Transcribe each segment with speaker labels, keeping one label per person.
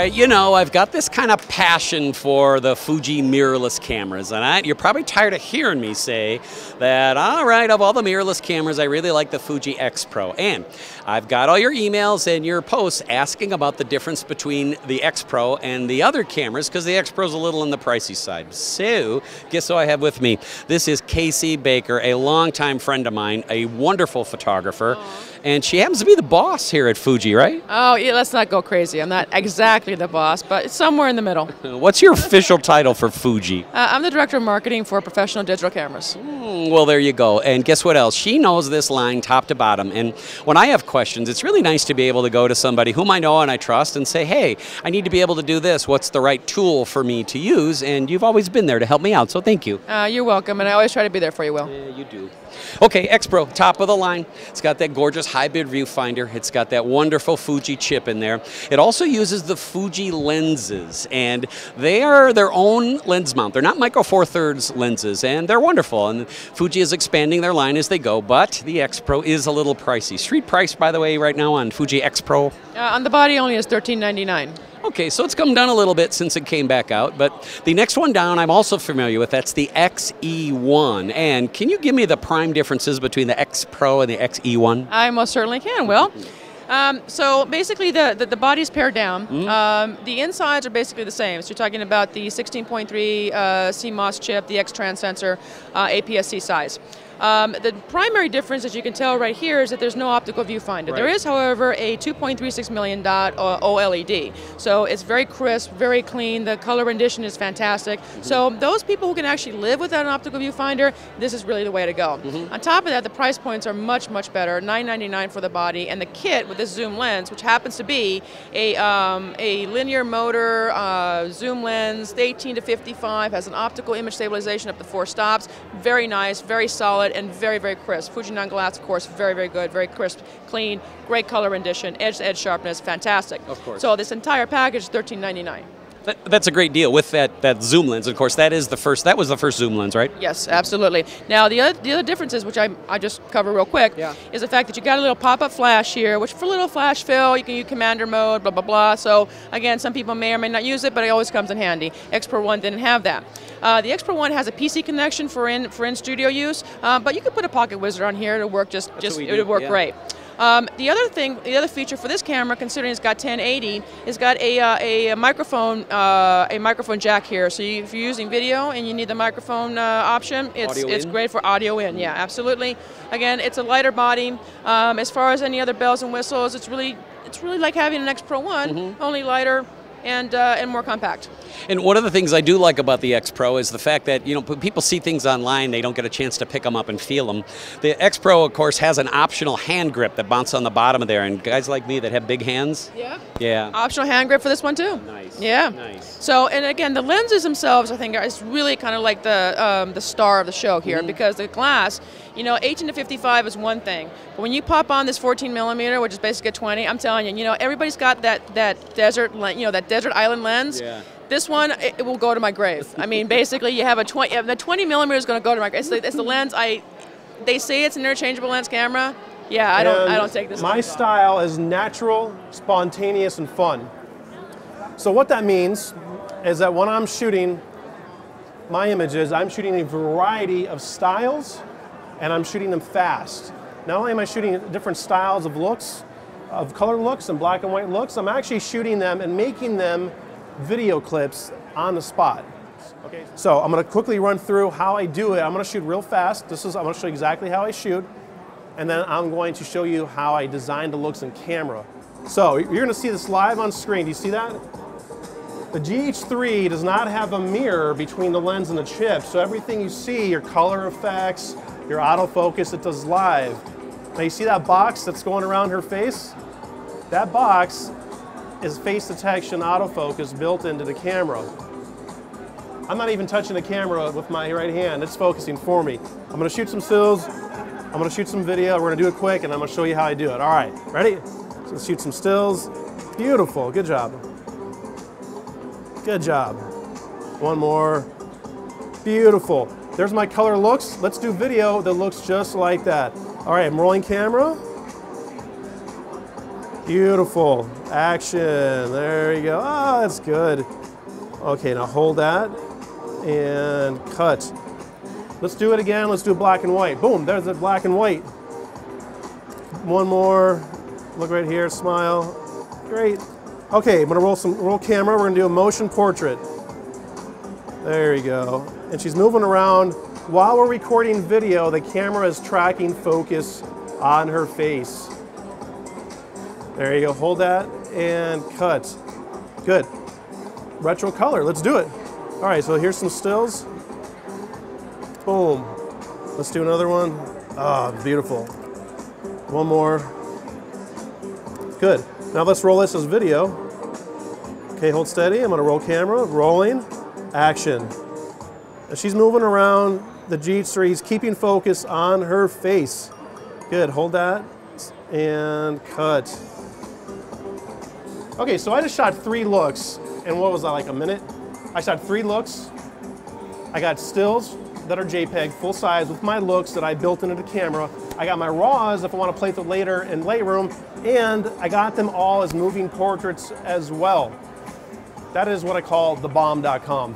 Speaker 1: right, you know, I've got this kind of passion for the Fuji mirrorless cameras, and you're probably tired of hearing me say that, all right, of all the mirrorless cameras, I really like the Fuji X-Pro. And I've got all your emails and your posts asking about the difference between the X-Pro and the other cameras, because the X-Pro is a little on the pricey side. So, guess who I have with me? This is Kayce Baker, a longtime friend of mine, a wonderful photographer. Aww. And she happens to be the boss here at Fuji, right?
Speaker 2: Oh, yeah, let's not go crazy. I'm not exactly the boss, but it's somewhere in the middle.
Speaker 1: What's your official title for Fuji?
Speaker 2: I'm the Director of Marketing for Professional Digital Cameras.
Speaker 1: Well, there you go. And guess what else? She knows this line top to bottom. And when I have questions, it's really nice to be able to go to somebody whom I know and I trust and say, hey, I need to be able to do this. What's the right tool for me to use? And you've always been there to help me out, so thank you.
Speaker 2: You're welcome, and I always try to be there for you, Will.
Speaker 1: Yeah, you do. Okay, X-Pro, top of the line. It's got that gorgeous high-bid viewfinder. It's got that wonderful Fuji chip in there. It also uses the Fuji lenses, and they are their own lens mount. They're not Micro Four Thirds lenses, and they're wonderful. And Fuji is expanding their line as they go, but the X-Pro is a little pricey. Street price, by the way, right now on Fuji X-Pro?
Speaker 2: On the body only is $13.99.
Speaker 1: Okay, so it's come down a little bit since it came back out, but the next one down I'm also familiar with. That's the X-E1. And can you give me the prime differences between the X-Pro and the X-E1?
Speaker 2: I most certainly can, Will. So basically the body's pared down. The insides are basically the same. So you're talking about the 16.3 CMOS chip, the X-Trans sensor, APS-C size. The primary difference, as you can tell right here, is that there's no optical viewfinder. Right. There is, however, a 2.36 million dot OLED. So it's very crisp, very clean. The color rendition is fantastic. So those people who can actually live without an optical viewfinder, this is really the way to go. On top of that, the price points are much, much better. $9.99 for the body, and the kit with this zoom lens, which happens to be a linear motor zoom lens, the 18 to 55, has an optical image stabilization up to 4 stops. Very nice, very solid, and very, very crisp. Fuji non-glass, of course, very, very good, very crisp, clean, great color rendition, edge-to-edge sharpness, fantastic.
Speaker 1: Of course.
Speaker 2: So this entire package is $13.99.
Speaker 1: That's a great deal with that zoom lens. Of course, that was the first zoom lens, right?
Speaker 2: Yes, absolutely. Now, the other differences, which I just cover real quick, is the fact that you got a little pop-up flash here, which for a little flash fill, you can use commander mode, blah, blah, blah. So, again, some people may or may not use it, but it always comes in handy. X-Pro1 didn't have that. The X-Pro1 has a PC connection for in-studio use, but you could put a Pocket Wizard on here. It'll work it would work great. The other feature for this camera, considering it's got 1080, is got a microphone jack here. So if you're using video and you need the microphone option, it's great for audio in. Yeah, absolutely. Again, it's a lighter body. As far as any other bells and whistles, it's really like having an X-Pro1, only lighter and more compact.
Speaker 1: And one of the things I do like about the X-Pro is the fact that, you know, when people see things online, they don't get a chance to pick them up and feel them. The X-Pro, of course, has an optional hand grip that mounts on the bottom of there, and guys like me that have big hands. Yeah.
Speaker 2: Optional hand grip for this one too.
Speaker 1: Nice.
Speaker 2: Yeah.
Speaker 1: Nice.
Speaker 2: So, and again, the lenses themselves, I think, is really kind of like the star of the show here, because the glass, you know, 18 to 55 is one thing, but when you pop on this 14 millimeter, which is basically a 20, I'm telling you, you know, everybody's got that desert island lens.
Speaker 1: Yeah.
Speaker 2: This one, it will go to my grave. I mean, basically, you have the 20 millimeter is going to go to my grave. It's the lens. They say it's an interchangeable lens camera. Yeah, I don't take this.
Speaker 3: My style is natural, spontaneous, and fun. So what that means is that when I'm shooting my images, I'm shooting a variety of styles, and I'm shooting them fast. Not only am I shooting different styles of looks, of color looks and black and white looks, I'm actually shooting them and making them video clips on the spot. Okay, so I'm going to quickly run through how I do it. I'm going to shoot real fast. I'm going to show you exactly how I shoot, and then I'm going to show you how I design the looks in camera. So you're going to see this live on screen. Do you see that? The GH3 does not have a mirror between the lens and the chip, so everything you see, your color effects, your autofocus, it does live. Now you see that box that's going around her face? That box is face detection autofocus built into the camera. I'm not even touching the camera with my right hand, it's focusing for me. I'm going to shoot some stills, I'm going to shoot some video, we're going to do it quick, and I'm going to show you how I do it. All right, ready? So let's shoot some stills. Beautiful, good job. Good job. One more. Beautiful. There's my color looks. Let's do video that looks just like that. All right, I'm rolling camera. Beautiful. Action. There you go. Oh, that's good. Okay, now hold that and cut. Let's do it again. Let's do black and white. Boom, there's the black and white. One more. Look right here, smile. Great. Okay, I'm gonna roll camera. We're gonna do a motion portrait. There you go. And she's moving around. While we're recording video, the camera is tracking focus on her face. There you go, hold that and cut. Good. Retro color, let's do it. All right, so here's some stills. Boom. Let's do another one. Ah, beautiful. One more. Good. Now let's roll this as video. Okay, hold steady. I'm gonna roll camera, rolling, action. And she's moving around the GH3. He's keeping focus on her face. Good, hold that and cut. Okay, so I just shot 3 looks, and what was that, like a minute? I shot 3 looks. I got stills that are JPEG, full size, with my looks that I built into the camera. I got my RAWs if I want to play with it later in Lightroom, and I got them all as moving portraits as well. That is what I call thebomb.com.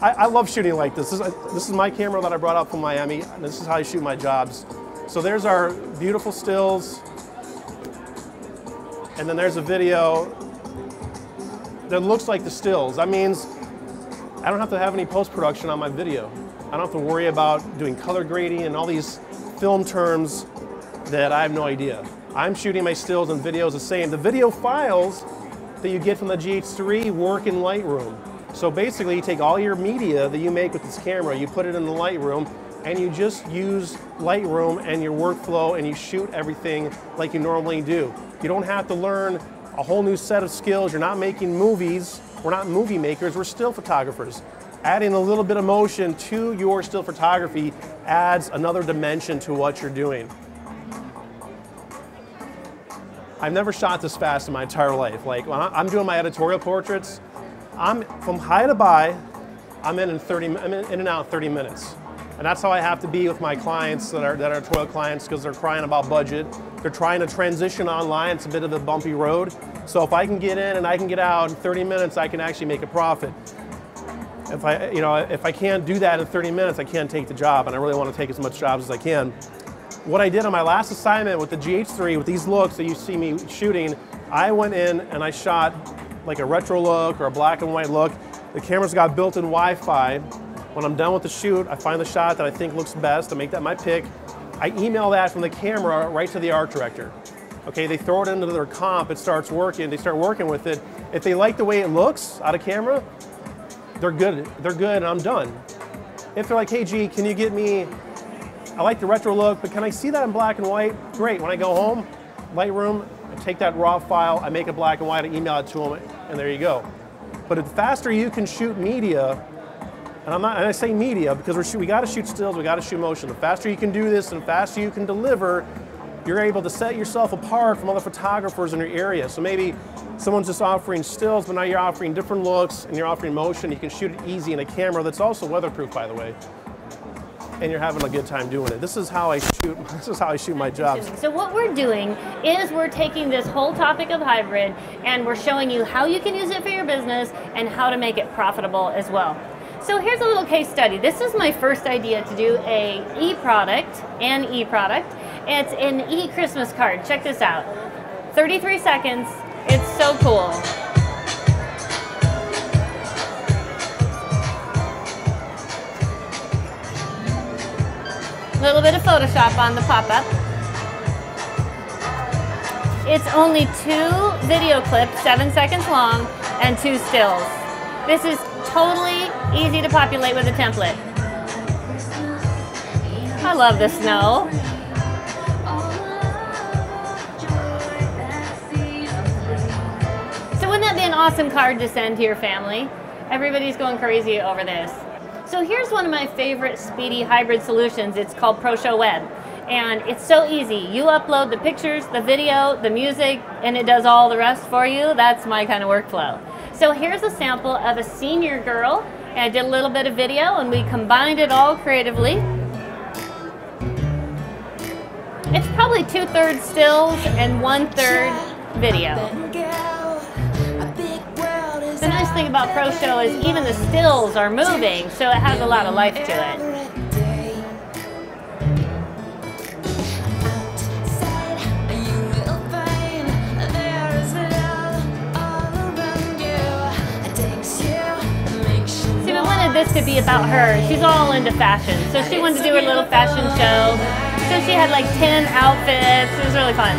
Speaker 3: I love shooting like this. This is my camera that I brought up from Miami, and this is how I shoot my jobs. So there's our beautiful stills. And then there's a video that looks like the stills. That means I don't have to have any post-production on my video. I don't have to worry about doing color grading and all these film terms that I have no idea. I'm shooting my stills and videos the same. The video files that you get from the GH3 work in Lightroom. So basically you take all your media that you make with this camera, you put it in the Lightroom, and you just use Lightroom and your workflow and you shoot everything like you normally do. You don't have to learn a whole new set of skills. You're not making movies. We're not movie makers, we're still photographers. Adding a little bit of motion to your still photography adds another dimension to what you're doing. I've never shot this fast in my entire life. Like when I'm doing my editorial portraits, I'm from high to buy, I'm in and out in 30 minutes. And that's how I have to be with my clients that are editorial clients, because they're crying about budget. They're trying to transition online. It's a bit of a bumpy road. So if I can get in and I can get out in 30 minutes, I can actually make a profit. If I can't do that in 30 minutes, I can't take the job, and I really want to take as much jobs as I can. What I did on my last assignment with the GH3, with these looks that you see me shooting, I went in and I shot like a retro look or a black and white look. The camera's got built-in Wi-Fi. When I'm done with the shoot, I find the shot that I think looks best, I make that my pick. I email that from the camera right to the art director. Okay, they throw it into their comp, it starts working, they start working with it. If they like the way it looks out of camera, they're good, and I'm done. If they're like, hey G, can you get me, I like the retro look, but can I see that in black and white? Great, when I go home, Lightroom, I take that raw file, I make it black and white, I email it to them, and there you go. But the faster you can shoot media, and I say media because we got to shoot stills, we got to shoot motion. The faster you can do this and the faster you can deliver, you're able to set yourself apart from other photographers in your area. So maybe someone's just offering stills, but now you're offering different looks and you're offering motion. You can shoot it easy in a camera that's also weatherproof, by the way. And you're having a good time doing it. This is how I shoot. This is how I shoot my jobs.
Speaker 4: So what we're doing is we're taking this whole topic of hybrid and we're showing you how you can use it for your business and how to make it profitable as well. So here's a little case study. This is my first idea to do an e-product. It's an e-Christmas card. Check this out. 33 seconds. It's so cool. A little bit of Photoshop on the pop-up. It's only 2 video clips, 7 seconds long, and 2 stills. This is totally easy to populate with a template. I love the snow. So wouldn't that be an awesome card to send to your family? Everybody's going crazy over this. So here's one of my favorite speedy hybrid solutions. It's called ProShow Web. And it's so easy. You upload the pictures, the video, the music, and it does all the rest for you. That's my kind of workflow. So here's a sample of a senior girl. And I did a little bit of video and we combined it all creatively. It's probably 2/3 stills and 1/3 video. The nice thing about ProShow is even the stills are moving, so it has a lot of life to it. See, we wanted this to be about her. She's all into fashion, so she wanted to do her little fashion show. So she had like 10 outfits. It was really fun.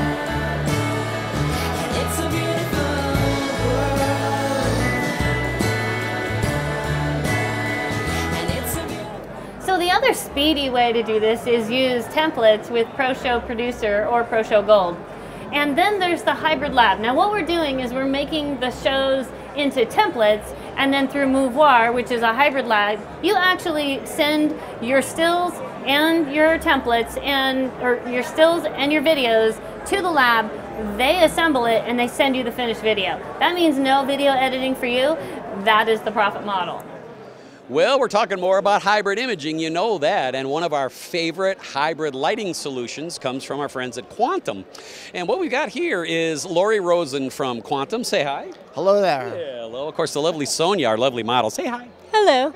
Speaker 4: So the other speedy way to do this is use templates with ProShow Producer or ProShow Gold. And then there's the hybrid lab. Now what we're doing is we're making the shows into templates, and then through Mouvoir, which is a hybrid lab, you actually send your stills and your templates or your stills and your videos to the lab. They assemble it and they send you the finished video. That means no video editing for you. That is the profit model.
Speaker 1: Well, we're talking more about hybrid imaging, you know that, and one of our favorite hybrid lighting solutions comes from our friends at Quantum. And what we've got here is Lorry Rosen from Quantum. Say hi.
Speaker 5: Hello there.
Speaker 1: Yeah, hello. Of course, the lovely Sonia, our lovely model. Say hi.
Speaker 6: Hello.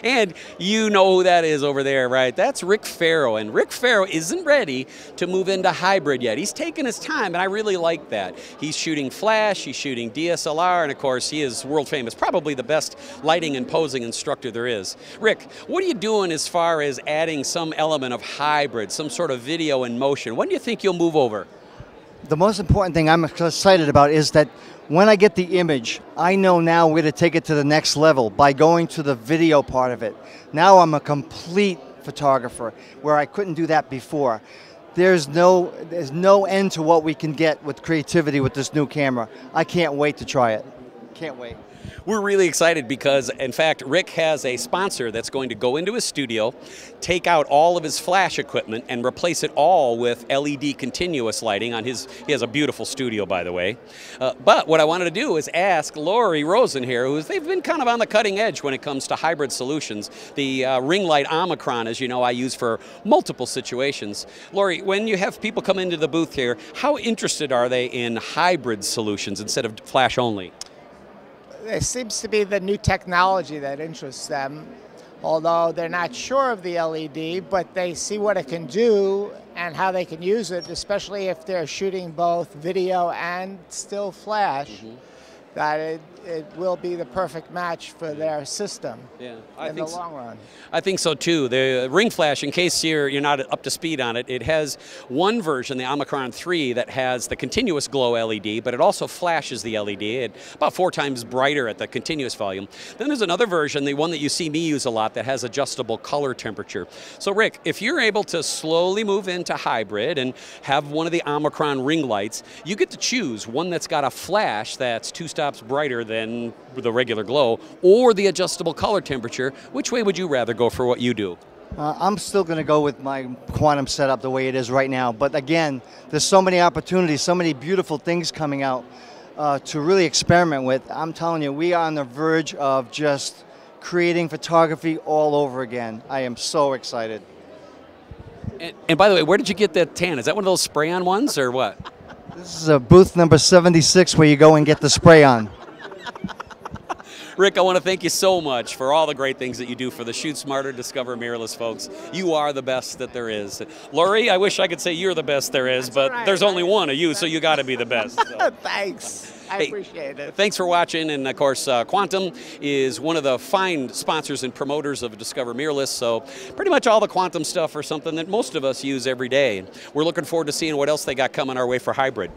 Speaker 1: And you know who that is over there, right? That's Rick Ferro, and Rick Ferro isn't ready to move into hybrid yet. He's taking his time, and I really like that. He's shooting flash, he's shooting DSLR, and of course he is world famous, probably the best lighting and posing instructor there is. Rick, what are you doing as far as adding some element of hybrid, some sort of video in motion? When do you think you'll move over?
Speaker 5: The most important thing I'm excited about is that when I get the image, I know now where to take it to the next level by going to the video part of it. Now I'm a complete photographer where I couldn't do that before. There's no end to what we can get with creativity with this new camera. I can't wait to try it. Can't wait.
Speaker 1: We're really excited because, in fact, Rick has a sponsor that's going to go into his studio, take out all of his flash equipment, and replace it all with LED continuous lighting on his. He has a beautiful studio, by the way. But what I wanted to do is ask Lorry Rosen here, they've been kind of on the cutting edge when it comes to hybrid solutions. The ring light Omicron, as you know, I use for multiple situations. Lorry, when you have people come into the booth here, how interested are they in hybrid solutions instead of flash only?
Speaker 7: It seems to be the new technology that interests them, although they're not sure of the LED, but they see what it can do and how they can use it, especially if they're shooting both video and still flash, that it will be the perfect match for their system in the long run.
Speaker 1: I think so too. The ring flash, in case you're not up to speed on it, it has one version, the Omicron 3, that has the continuous glow LED, but it also flashes the LED. It's about 4 times brighter at the continuous volume. Then there's another version, the one that you see me use a lot, that has adjustable color temperature. So Rick, if you're able to slowly move into hybrid and have one of the Omicron ring lights, you get to choose one that's got a flash that's 2 stops brighter than the regular glow, or the adjustable color temperature. Which way would you rather go for what you do?
Speaker 5: I'm still going to go with my Quantum setup the way it is right now. But again, there's so many opportunities, so many beautiful things coming out to really experiment with. I'm telling you, we are on the verge of just creating photography all over again. I am so excited.
Speaker 1: And by the way, where did you get that tan? Is that one of those spray-on ones or what?
Speaker 5: This is a booth number 76 where you go and get the spray on.
Speaker 1: Rick, I want to thank you so much for all the great things that you do for the Shoot Smarter, Discover Mirrorless folks. You are the best that there is. Lorry, I wish I could say you're the best there is, but there's only one of you, so you got to be the best. So.
Speaker 7: Thanks. I appreciate it.
Speaker 1: Thanks for watching, and of course, Quantum is one of the fine sponsors and promoters of Discover Mirrorless, so pretty much all the Quantum stuff are something that most of us use every day. We're looking forward to seeing what else they got coming our way for hybrid.